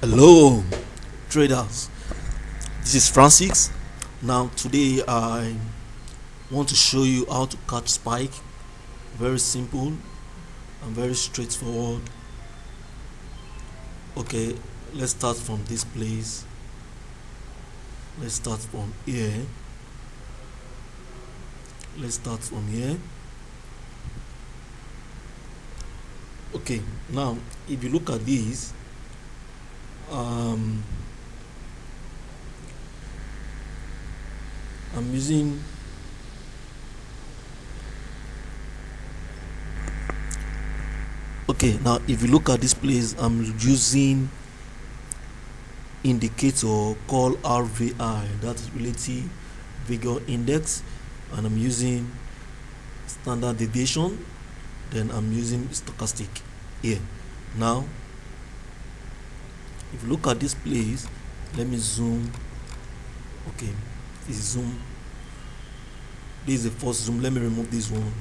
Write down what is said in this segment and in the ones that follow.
Hello, traders. This is Francis. Now, today I want to show you how to catch spike. Very simple and very straightforward. Okay, let's start from this place. Let's start from here. Okay, now if you look at this, I'm using okay now if you look at this place, I'm using indicator called RVI, that is Relative Vigor Index, and I'm using standard deviation, then I'm using stochastic here. Now if you look at this place, let me zoom. Okay, this is zoom. This is the first zoom. Let me remove this one.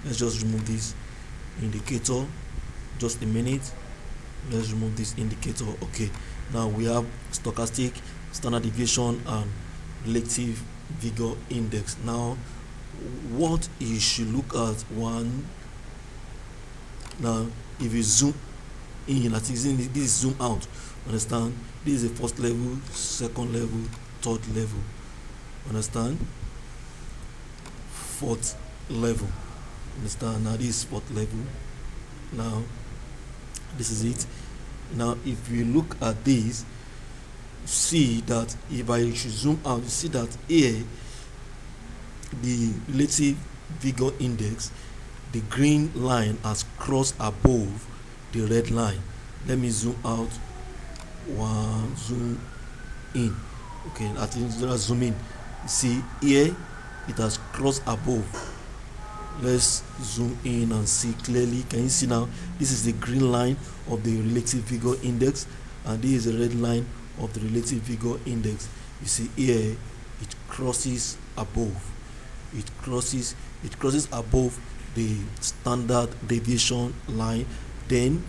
Let's just remove this indicator. Just a minute. Let's remove this indicator. Okay, now we have stochastic, standard deviation, and relative vigor index. Now what you should look at, one, now if you zoom in, like this is zoom out, understand? This is the first level, second level, third level, understand? Fourth level, understand? Now this is fourth level. Now this is it. Now if you look at this, see that if I should zoom out, you see that here the relative vigor index, the green line has crossed above the red line. Let me zoom out. One, zoom in. Okay, I think let's zoom in. See here it has crossed above. Let's zoom in and see clearly. Can you see now? This is the green line of the relative vigor index, and this is the red line of the relative vigor index. You see here it crosses above. It crosses above the standard deviation line, then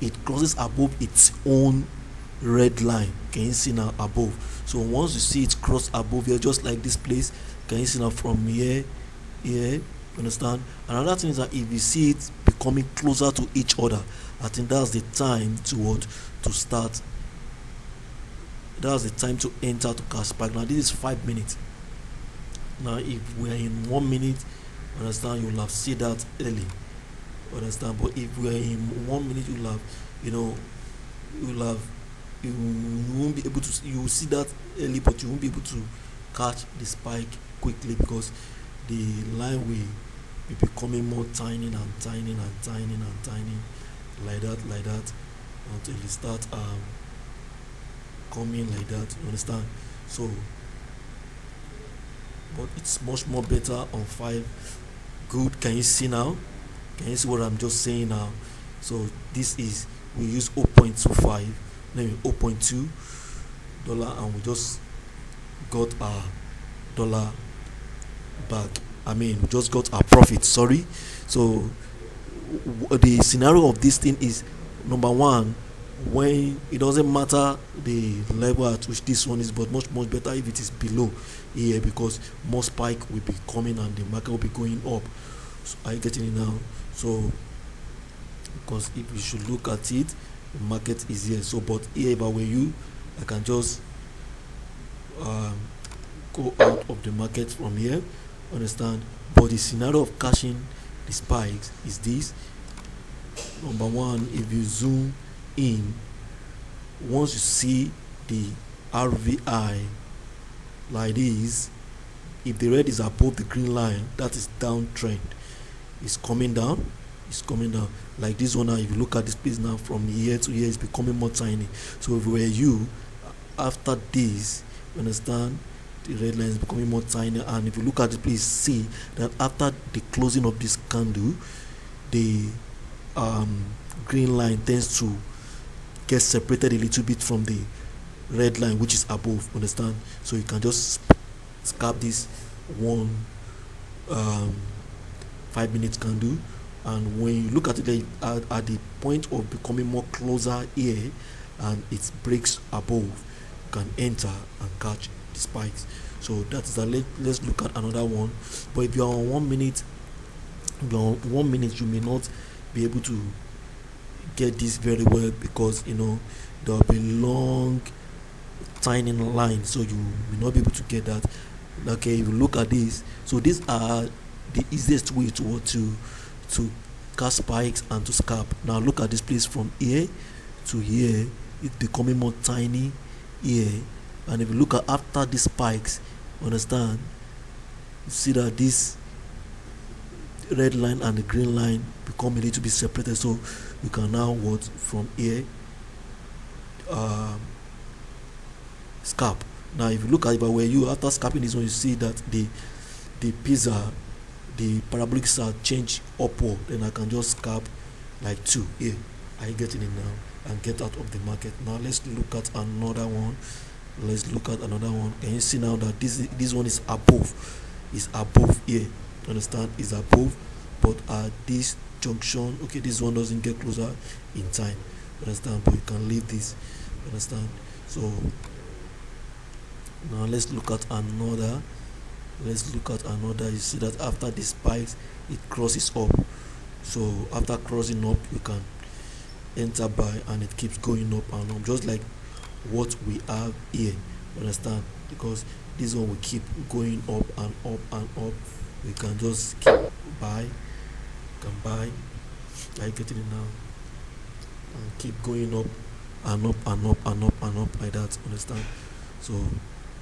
it crosses above its own red line. Can you see now above? So once you see it cross above here, just like this place, can you see now from here, understand? Another thing is that if you see it becoming closer to each other, I think that's the time to start. That's the time to enter to catch spike. Now this is 5 minutes. Now if we're in 1 minute, understand, you'll have seen that early, understand? But if we're in 1 minute, you'll have, you won't be able to, you will see that early, but you won't be able to catch the spike quickly, because the line will be becoming more tiny and tiny and tiny and tiny, like that, until it start coming like that, you understand? So but it's much more better on 5. Good. Can you see now? Can you see what I'm just saying now? So this is, we use 0.25, maybe 0.2 dollar, and we just got our dollar back. We just got our profit, sorry. So the scenario of this thing is, number one, when it doesn't matter the level at which this one is, but much better if it is below here, because more spike will be coming and the market will be going up. So are you getting it now? So because if you should look at it, the market is here. So but here, if I were you, I can just go out of the market from here, understand? But the scenario of catching the spikes is this. Number one, if you zoom in, once you see the RVI like this, if the red is above the green line, that is downtrend. It's coming down, like this one. Now if you look at this place now, from here to here, it's becoming more tiny. So if were you, after this, you understand, the red line is becoming more tiny, and if you look at the place, see that after the closing of this candle, the green line tends to get separated a little bit from the red line, which is above, understand? So you can just scalp this one 5 minutes candle, and when you look at it at the point of becoming more closer here, and it breaks above, you can enter and catch the spikes. So that's that. Let's look at another one. But if you're on 1 minute, you may not be able to get this very well, because there'll be long tiny line, so you may not be able to get that. Okay, if you look at this, so these are the easiest way to cast spikes and to scalp. Now look at this place, from here to here, it's becoming more tiny here. And if you look at after these spikes, understand, you see that this red line and the green line become a little bit separated, so you can now what from here scalp. Now if you look at it, but where you after scalping this one, you see that the pizza, the parabolic are change upward, then I can just scalp like 2 here. I get it now and get out of the market. Now let's look at another one. Can you see now that this one is above here? Understand, is above, but at this junction, okay, this one doesn't get closer in time, understand, but you can leave this, understand. So now let's look at another. You see that after the spikes, it crosses up. So after crossing up, you can enter buy, and it keeps going up and up, just like what we have here, understand, because this one will keep going up and up and up. We can just keep buy, I get it now, and keep going up and up and up and up and up like that, understand. So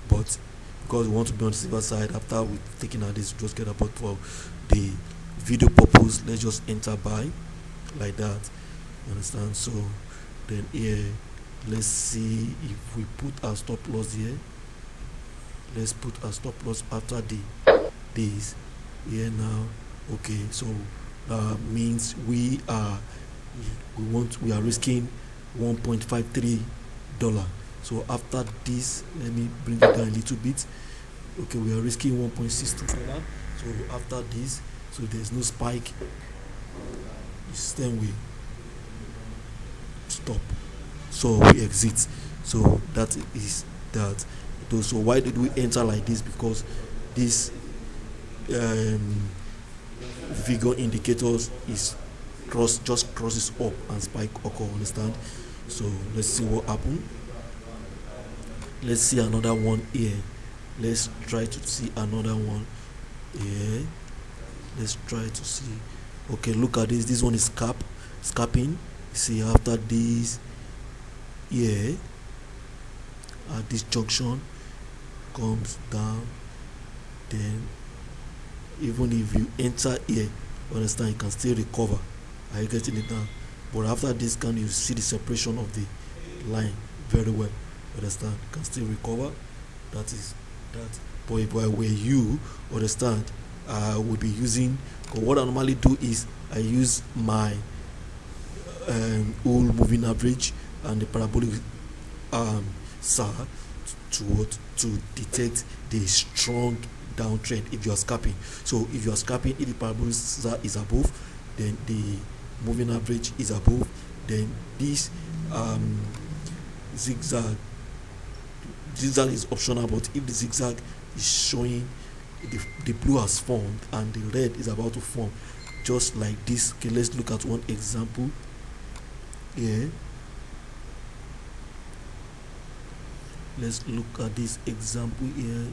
but because we want to be on the safer side, after we've taken out this, just get about for the video purpose, let's just enter buy like that, understand. So then here, let's see if we put our stop loss here. Let's put our stop loss after this here now. Okay, so that means we are risking $1.53. So after this, let me bring it down a little bit. Okay, we are risking $1.62. So after this, so there's no spike, then we stop, so we exit. So that is that. So why did we enter like this? Because this vigor indicators is just crosses up and spike occur, understand. So let's see what happened. Let's see another one here. Let's try to see another one here. Let's try to see. Okay, look at this one is scalping. See, after this here, at this junction, comes down, then even if you enter here, understand, you can still recover. Are you getting it now? But after this can you see the separation of the line very well, understand, you can still recover. That is that. But if I were you, understand, I would be using, what I normally do is I use my whole moving average and the parabolic SAR to detect the strong downtrend if you are scalping. So if you are scalping, if the parabolic SAR is above, then the moving average is above, then this zigzag is optional. But if the zigzag is showing the blue has formed and the red is about to form, just like this. Okay, let's look at one example here. Let's look at this example here.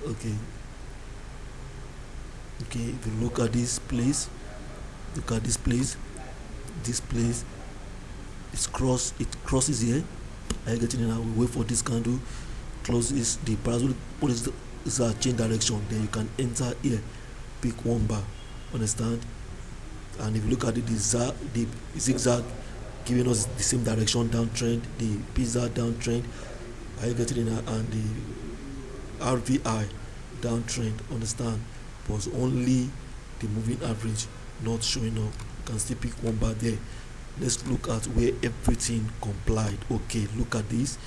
Okay, if you look at this place, this place it crosses here. I get it now. We wait for this candle closes, the parasol is a change direction, then you can enter here, pick one bar, understand. And if you look at it, the zigzag giving us the same direction, downtrend, the pizza downtrend, are you getting it now? And the RVI downtrend, understand, but only the moving average not showing up. You can still pick one bar there. Let's look at where everything complied. Okay, look at this.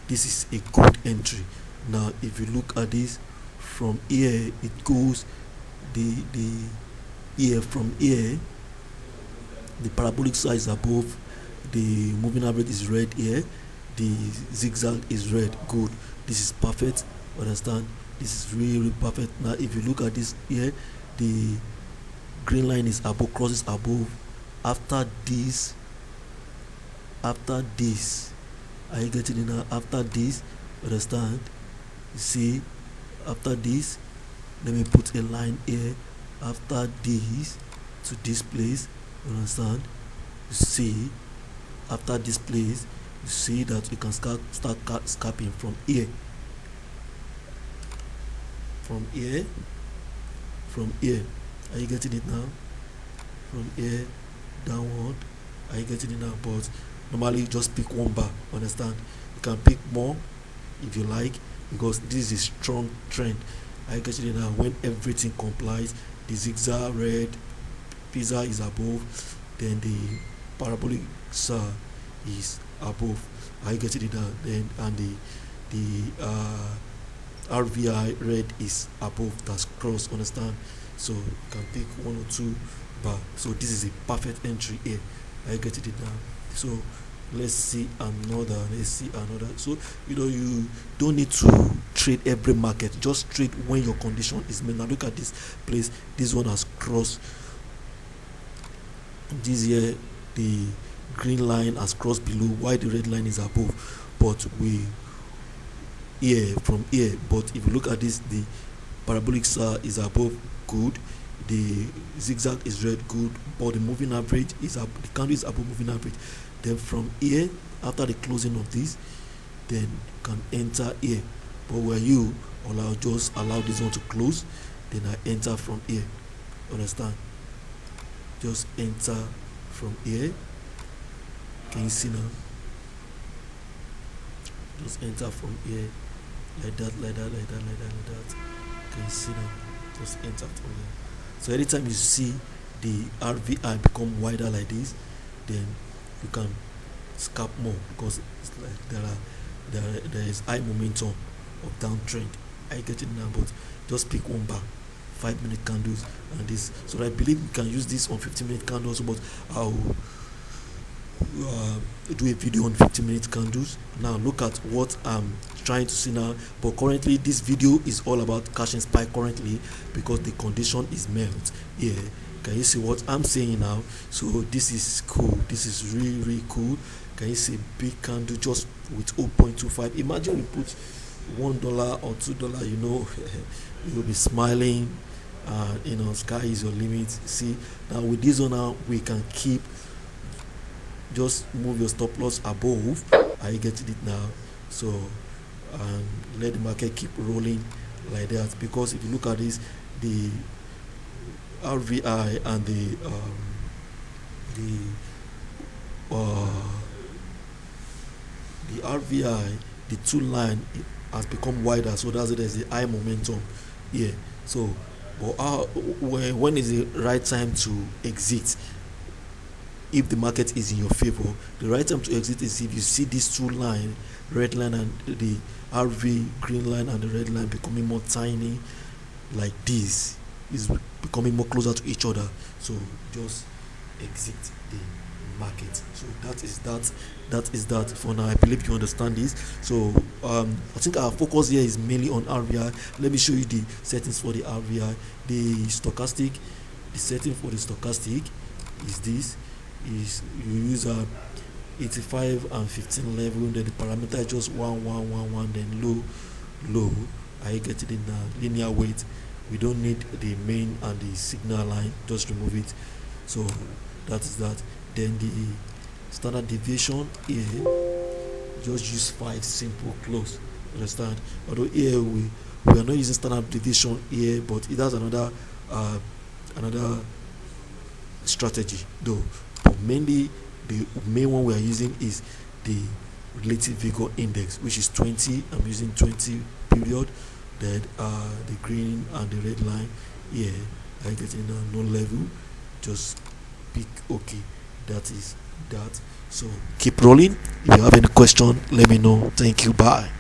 This is a good entry. Now if you look at this from here, it goes from here the parabolic size above the moving average is red here, the zigzag is red. Good, this is perfect. Understand, this is really, really perfect. Now if you look at this here, the green line is above, crosses above. After this, are you getting it now? After this, understand, you see, after this, let me put a line here. After this to this place, understand, you see, after this place, you see that you can start scalping from here, from here. Are you getting it now? From here downward, are you getting it now? But normally you just pick one bar. Understand, you can pick more if you like, because this is a strong trend. Are you getting it now? When everything complies, the zigzag red pizza is above, then the parabolic is above. Are you getting it now? Then and the RVI red is above, that's cross. Understand, so you can pick one or two bar. So this is a perfect entry here. Are you getting it now? So let's see another. So you don't need to trade every market, just trade when your condition is met. Now look at this place, this one has crossed this here, the green line has crossed below while the red line is above, but we here from here. But if you look at this, the parabolic is above, good, the zigzag is red, good, but the moving average is up, the candle is above moving average. Then from here, after the closing of this, then you can enter here. But when you just allow this one to close, then I enter from here. Understand, just enter from here. Can you see now? Just enter from here, like that. Can you see now? Just enter from here. So anytime you see the RVI become wider like this, then you can scalp more, because it's like there is high momentum of downtrend. I get it now, but just pick one bar, 5-minute candles, and this. So I believe we can use this on 15-minute candles, but I'll do a video on 15-minute candles. Now look at what I'm trying to see now. But currently this video is all about cash and spike currently, because the condition is melt here. Can you see what I'm saying now? So this is cool, this is really, really cool. Can you see big candle just with 0.25? Imagine we put $1 or $2, you will be smiling. Sky is your limit. See, now with this one now, we can keep, just move your stop loss above. Are you getting it now? So let the market keep rolling like that, because if you look at this, the RVI and the RVI, the two line has become wider, so that's it. There's the high momentum here. So but when is the right time to exit? If the market is in your favor, the right time to exit is if you see these two lines, red line and the RV green line and the red line becoming more tiny, like this is becoming more closer to each other. So just exit the market. So that is that for now. I believe you understand this. So I think our focus here is mainly on RVI. Let me show you the settings for the RVI. The stochastic, the setting for the stochastic is this. Is you use 85 and 15 level, then the parameter is just 1 then low. Are you getting it now? Linear weight, we don't need the main and the signal line, just remove it. So that is that. Then the standard deviation here, just use 5 simple close. Understand? Although here we are not using standard deviation here, but it has another strategy though. But mainly the main one we are using is the Relative Vigor Index, which is 20. I'm using 20 period. Then the green and the red line here, I get in no level, just pick OK. That is that. So keep rolling. If you have any question, let me know. Thank you. Bye.